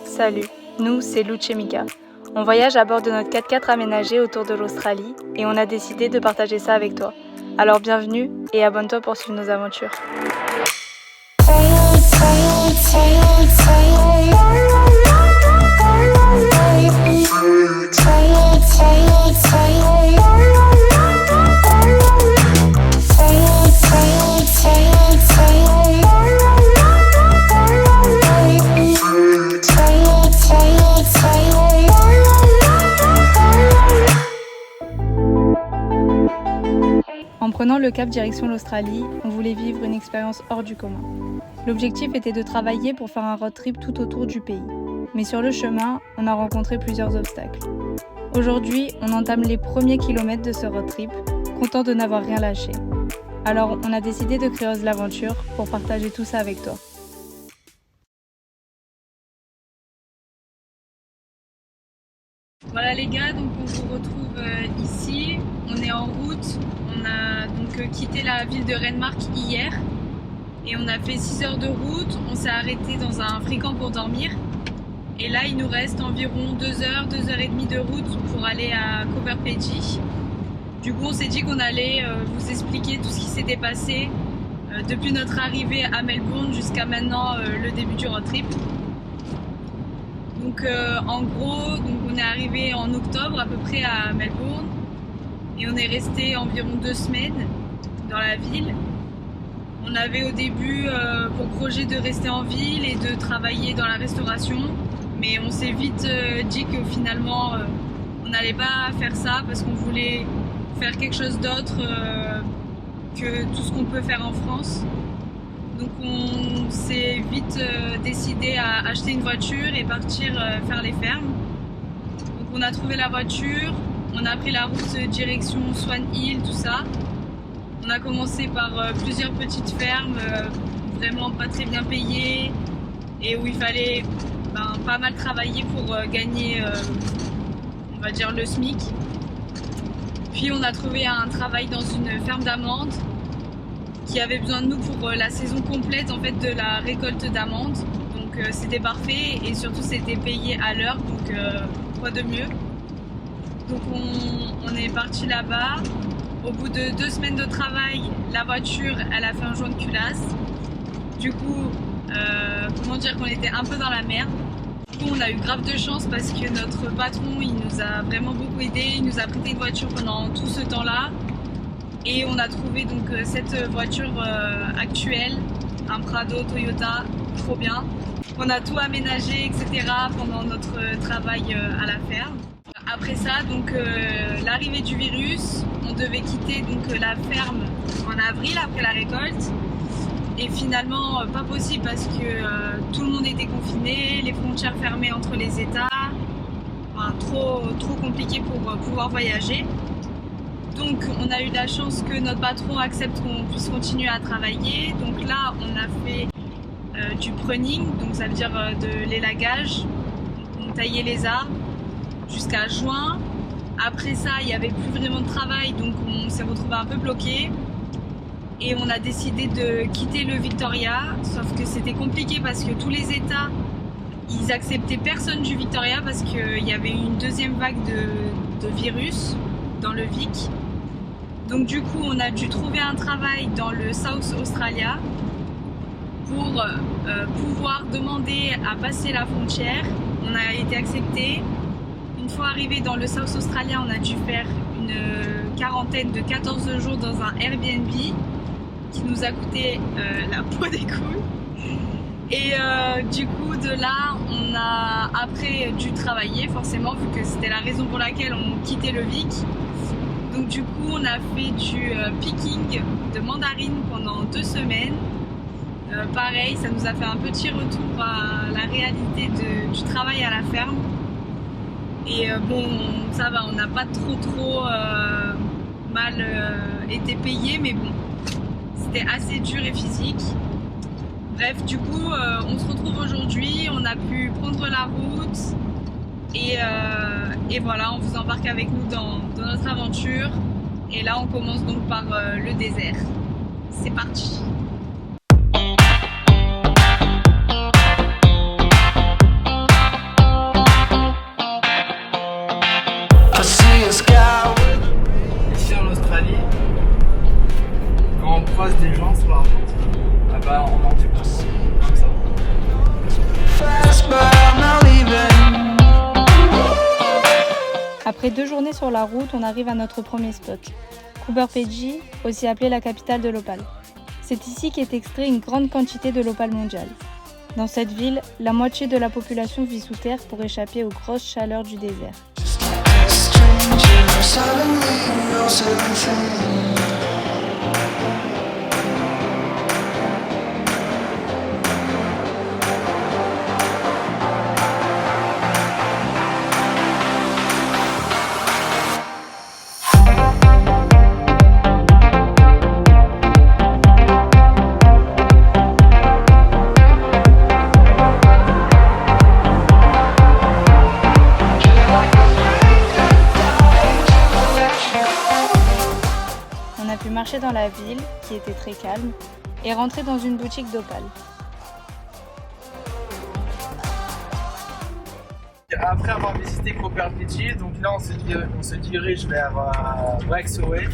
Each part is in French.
Salut, nous c'est Luce et Mika. On voyage à bord de notre 4x4 aménagé autour de l'Australie et on a décidé de partager ça avec toi. Alors bienvenue et abonne-toi pour suivre nos aventures. En prenant le cap direction l'Australie, on voulait vivre une expérience hors du commun. L'objectif était de travailler pour faire un road trip tout autour du pays. Mais sur le chemin, on a rencontré plusieurs obstacles. Aujourd'hui, on entame les premiers kilomètres de ce road trip, content de n'avoir rien lâché. Alors, on a décidé de créer Ose l'aventure pour partager tout ça avec toi. Voilà les gars, donc on vous retrouve ici. On est en route. On a donc quitté la ville de Renmark hier et on a fait 6 heures de route. On s'est arrêté dans un free-camp pour dormir. Et là, il nous reste environ 2 heures, 2 heures et demie de route pour aller à Coberpedgie. Du coup, on s'est dit qu'on allait vous expliquer tout ce qui s'était passé depuis notre arrivée à Melbourne jusqu'à maintenant, le début du road trip. Donc en gros, on est arrivé en octobre à peu près à Melbourne et on est resté environ 2 semaines dans la ville. On avait au début pour projet de rester en ville et de travailler dans la restauration, mais on s'est vite dit que finalement on n'allait pas faire ça parce qu'on voulait faire quelque chose d'autre que tout ce qu'on peut faire en France. Donc on s'est vite décidé à acheter une voiture et partir faire les fermes. Donc on a trouvé la voiture, on a pris la route direction Swan Hill, tout ça. On a commencé par plusieurs petites fermes, vraiment pas très bien payées et où il fallait pas mal travailler pour gagner, on va dire, le SMIC. Puis on a trouvé un travail dans une ferme d'amandes qui avait besoin de nous pour la saison complète en fait de la récolte d'amandes. Donc c'était parfait et surtout c'était payé à l'heure, donc quoi de mieux. Donc on est parti là-bas. Au bout de 2 semaines de travail, la voiture elle a fait un joint de culasse. Du coup, comment dire qu'on était un peu dans la merde. Du coup on a eu grave de chance parce que notre patron il nous a vraiment beaucoup aidé. Il nous a prêté une voiture pendant tout ce temps-là. Et on a trouvé donc cette voiture actuelle, un Prado Toyota, trop bien. On a tout aménagé, etc. pendant notre travail à la ferme. Après ça, donc l'arrivée du virus, on devait quitter donc la ferme en avril après la récolte. Et finalement, pas possible parce que tout le monde était confiné, les frontières fermées entre les États. Enfin, trop compliqué pour pouvoir voyager. Donc on a eu la chance que notre patron accepte qu'on puisse continuer à travailler. Donc là on a fait du pruning, donc ça veut dire de l'élagage. On taillait les arbres jusqu'à juin. Après ça il n'y avait plus vraiment de travail, donc on s'est retrouvé un peu bloqué. Et on a décidé de quitter le Victoria, sauf que c'était compliqué parce que tous les États ils acceptaient personne du Victoria parce qu'il y avait eu une deuxième vague de virus dans le Vic. Donc du coup on a dû trouver un travail dans le South Australia pour pouvoir demander à passer la frontière. On a été accepté. Une fois arrivé dans le South Australia, on a dû faire une quarantaine de 14 jours dans un Airbnb qui nous a coûté la peau des couilles. Et du coup de là on a après dû travailler forcément vu que c'était la raison pour laquelle on quittait le Vic. Donc du coup on a fait du picking de mandarines pendant 2 semaines. Pareil, ça nous a fait un petit retour à la réalité du travail à la ferme. Et bon, ça va, on n'a pas trop mal été payé, mais bon, c'était assez dur et physique. Bref, du coup, on se retrouve aujourd'hui, on a pu prendre la route et voilà, on vous embarque avec nous dans notre aventure. Et là, on commence donc par le désert. C'est parti! Après 2 journées sur la route, on arrive à notre premier spot, Coober Pedy, aussi appelée la capitale de l'opale. C'est ici qu'est extrait une grande quantité de l'opale mondiale. Dans cette ville, la moitié de la population vit sous terre pour échapper aux grosses chaleurs du désert. On a pu marcher dans la ville, qui était très calme, et rentrer dans une boutique d'opale. Après avoir visité Coober Pedy, donc là on se dirige vers Breakaway.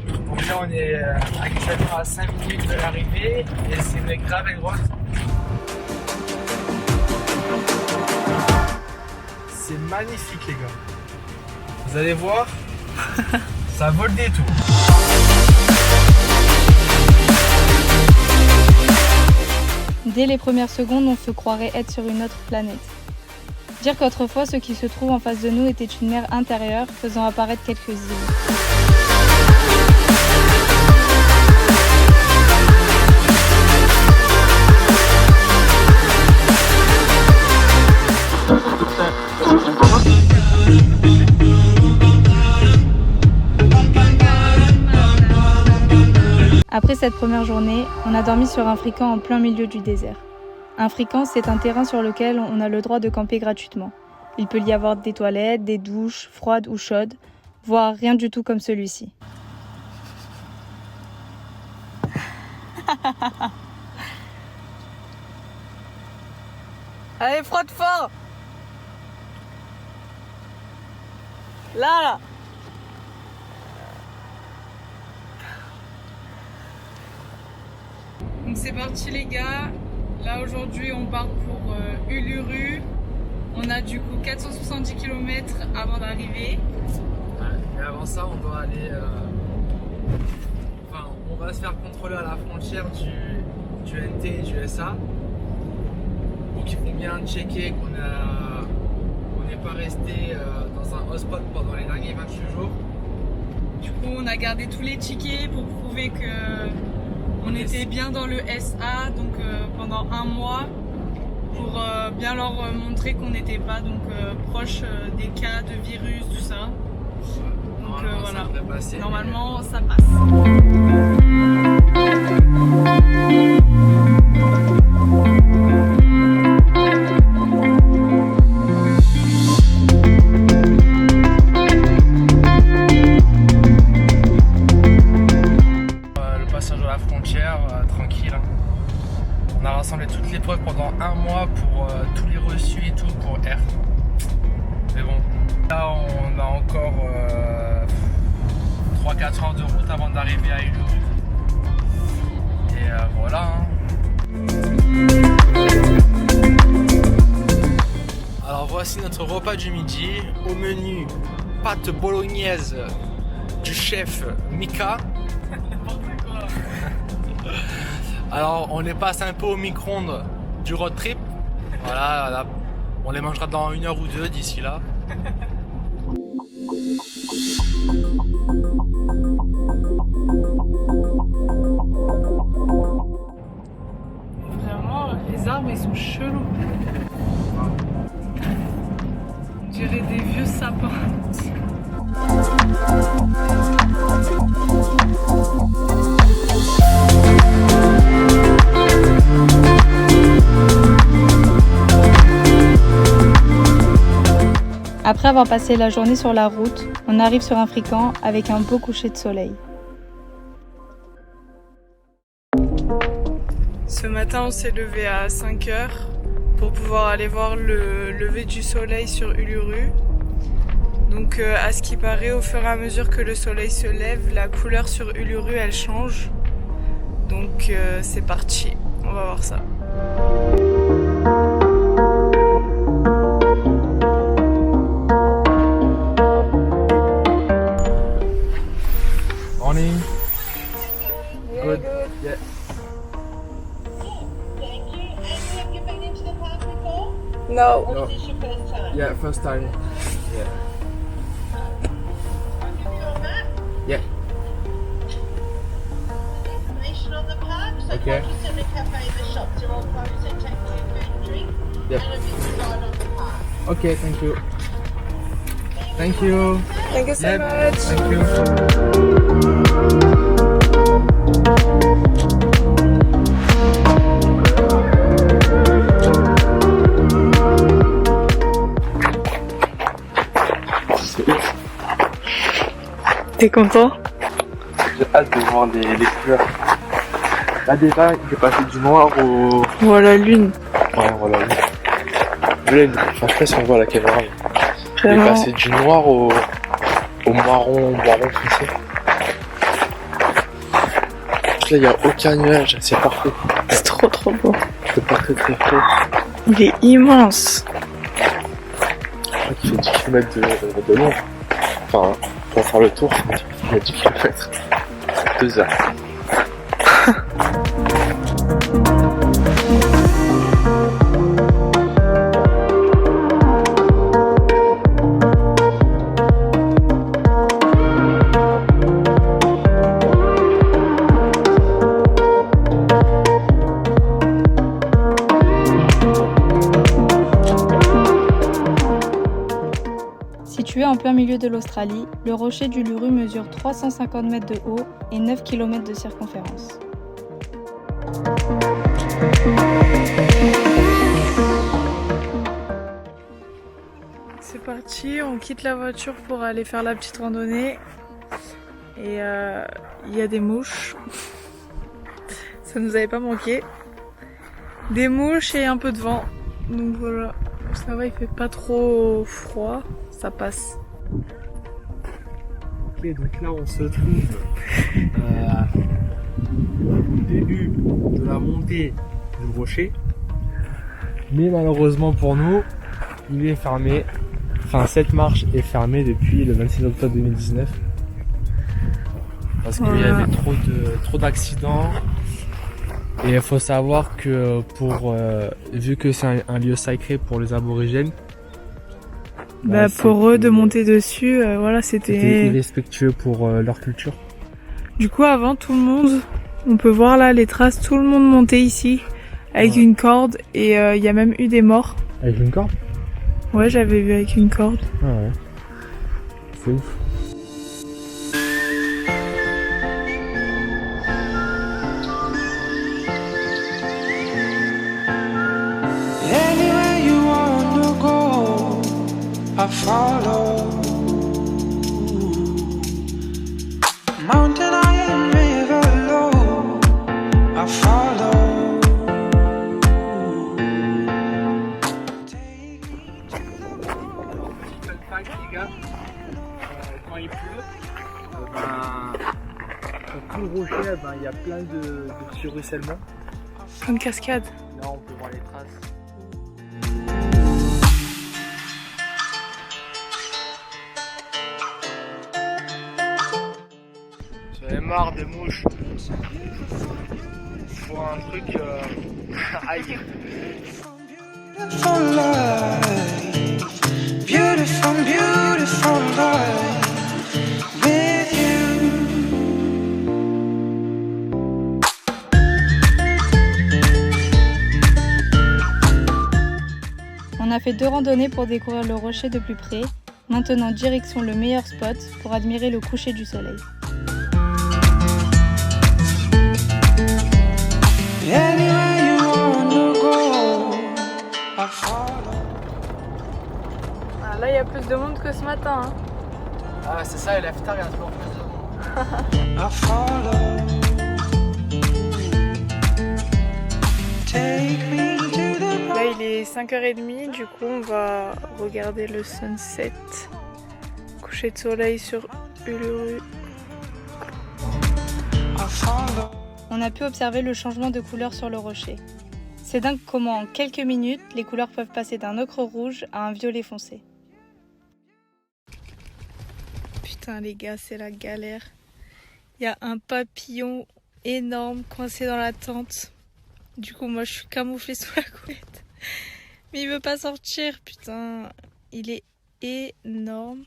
Donc là on est actuellement à 5 minutes de l'arrivée et c'est une gravel road. C'est magnifique les gars. Vous allez voir, ça vaut le détour. Dès les premières secondes, on se croirait être sur une autre planète. Dire qu'autrefois, ce qui se trouve en face de nous était une mer intérieure, faisant apparaître quelques îles. Après cette première journée, on a dormi sur un frican en plein milieu du désert. Un frican, c'est un terrain sur lequel on a le droit de camper gratuitement. Il peut y avoir des toilettes, des douches, froides ou chaudes, voire rien du tout comme celui-ci. Allez, frotte fort. Là. Donc c'est parti les gars. Là aujourd'hui on part pour Uluru. On a du coup 470 km avant d'arriver. Et avant ça on doit aller... on va se faire contrôler à la frontière du NT et du SA. Donc ils vont bien checker qu'on n'est pas resté dans un hotspot pendant les derniers 28 jours. Du coup on a gardé tous les tickets pour prouver que on était bien dans le SA donc pendant un mois pour bien leur montrer qu'on n'était pas donc proche des cas de virus, tout ça. Donc voilà, normalement ça passe. Tranquille. On a rassemblé toutes les preuves pendant un mois pour tous les reçus et tout pour R. Mais bon, là on a encore 3-4 heures de route avant d'arriver à Uluru. Et voilà. Alors voici notre repas du midi. Au menu, pâte bolognaise du chef Mika. Alors on les passe un peu au micro-ondes du road trip. Voilà, on les mangera dans 1 heure ou 2 d'ici là. Vraiment, les arbres ils sont chelous. On dirait des vieux sapins. Après avoir passé la journée sur la route, on arrive sur un frican avec un beau coucher de soleil. Ce matin, on s'est levé à 5 h pour pouvoir aller voir le lever du soleil sur Uluru. Donc à ce qui paraît, au fur et à mesure que le soleil se lève, la couleur sur Uluru elle change. Donc c'est parti, on va voir ça. No. No. This is your first time. Yeah, first time. Yeah. I'll give you a map. Yeah. Information on the park. So Okay. Quadras and the cafe, the shops are all closed, so take your food and drink. Yep. And a bit guide on the park. Okay, thank you. Thank you. Thank you so Yep, much. Thank you. T'es content? J'ai hâte de voir les couleurs. Là déjà, il est passé du noir au... Voilà, lune. Ouais, voilà. Là, enfin, je sais pas si on voit à la caméra, mais il est Vraiment. passé du noir au marron foncé. Là, il n'y a aucun nuage, c'est parfait. C'est trop beau. C'est pas très très frais. Il est immense. Je crois qu'il fait 10 km de long. Enfin, pour faire le tour, il y a 10 km. 2 heures. Situé en plein milieu de l'Australie, le rocher du Luru mesure 350 mètres de haut et 9 km de circonférence. C'est parti, on quitte la voiture pour aller faire la petite randonnée. Et il y a des mouches. Ça nous avait pas manqué. Des mouches et un peu de vent. Donc voilà, ça va, il fait pas trop froid, ça passe. Ok, donc là on se trouve au début de la montée du rocher. Mais malheureusement pour nous, il est fermé. Enfin, cette marche est fermée depuis le 26 octobre 2019. Parce qu'il y Voilà. avait trop d'accidents. Et il faut savoir que vu que c'est un lieu sacré pour les aborigènes, Pour eux de c'était- monter dessus, voilà, c'était c'était... irrespectueux pour leur culture. Du coup, avant, tout le monde, on peut voir là les traces, tout le monde montait ici avec Ouais. une corde et il y a même eu des morts. Avec une corde? Ouais, j'avais vu avec une corde. Ah ouais. C'est ouf. Anywhere you wanna go, I follow. Mountain high and river low, I follow. Fun fact, les gars, quand il pleut, sur tout le rocher, il y a plein de petits ruissellements. Plein de cascades. Là, on peut voir les traces. J'en ai marre des mouches. Faut un truc. Aïe. Beautiful life, beautiful, beautiful life with you. On a fait 2 randonnées pour découvrir le rocher de plus près. Maintenant, direction le meilleur spot pour admirer le coucher du soleil. Anywhere you wanna go, I follow. Ah, là, il y a plus de monde que ce matin. Hein. Ah, c'est ça, et l'after, il y a toujours plus de monde. I follow. Take me to the Là, il est 5h30, du coup, on va regarder le sunset. Coucher de soleil sur Uluru. I follow. On a pu observer le changement de couleur sur le rocher. C'est dingue comment en quelques minutes, les couleurs peuvent passer d'un ocre rouge à un violet foncé. Putain, les gars, c'est la galère. Il y a un papillon énorme coincé dans la tente. Du coup, moi, je suis camouflée sous la couette. Mais il veut pas sortir, putain. Il est énorme.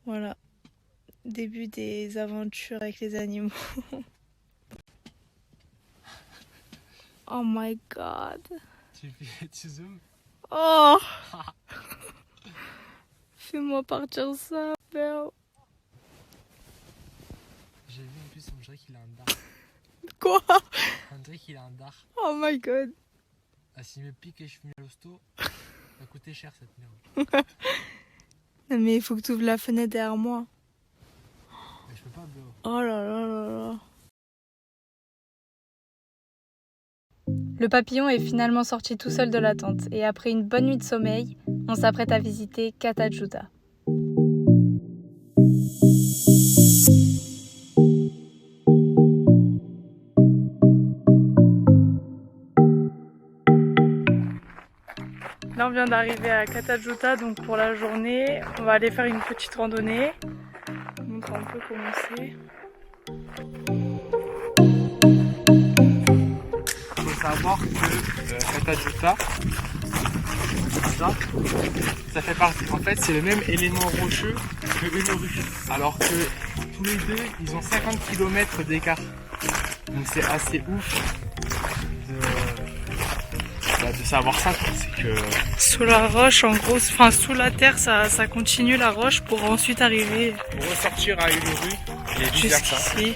Voilà. Début des aventures avec les animaux. Oh my god. Tu zoomes? Oh. Fais-moi partir ça, Belle. J'ai vu en plus, on dirait qu'il a un dard. Quoi? On dirait qu'il a un dard. Oh my god. Ah, s'il me pique et je finis à l'hosto, ça va coûter cher cette merde. Non mais il faut que tu ouvres la fenêtre derrière moi. Mais je peux pas, Béo. Oh là là là là. Le papillon est finalement sorti tout seul de la tente et après une bonne nuit de sommeil, on s'apprête à visiter Katajuta. Là on vient d'arriver à Katajuta, donc pour la journée, on va aller faire une petite randonnée. Je vous montre un peu comment c'est. Il faut savoir que Katajuta, ça fait partie. En fait, c'est le même élément rocheux que Uluru. Alors que tous les deux, ils ont 50 km d'écart. Donc c'est assez ouf de savoir ça. C'est que Sous la roche, en gros, enfin sous la terre, ça continue la roche pour ensuite arriver pour ressortir à Uluru et vice versa. jusqu'ici.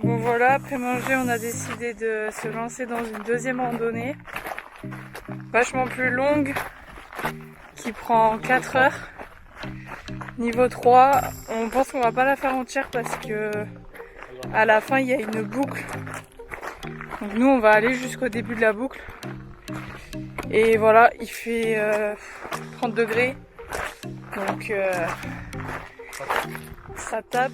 Bon voilà, après manger, on a décidé de se lancer dans une deuxième randonnée, vachement plus longue, qui prend 4 heures. Niveau 3, on pense qu'on va pas la faire entière parce que à la fin il y a une boucle. Donc nous on va aller jusqu'au début de la boucle. Et voilà, il fait 30 degrés. Donc ça tape.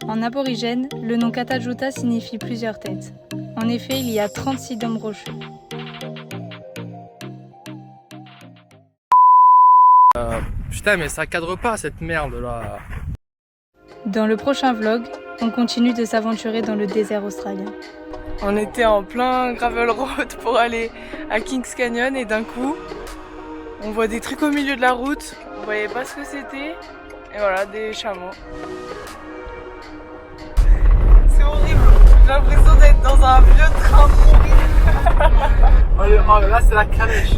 En aborigène, le nom Katajuta signifie plusieurs têtes. En effet, il y a 36 dômes rocheux. Putain, mais ça cadre pas cette merde là. Dans le prochain vlog, on continue de s'aventurer dans le désert australien. On était en plein gravel road pour aller à Kings Canyon et d'un coup, on voit des trucs au milieu de la route. On voyait pas ce que c'était. Et voilà, des chameaux. C'est horrible. J'ai l'impression d'être dans un vieux train pourri. Oh là, c'est la calèche.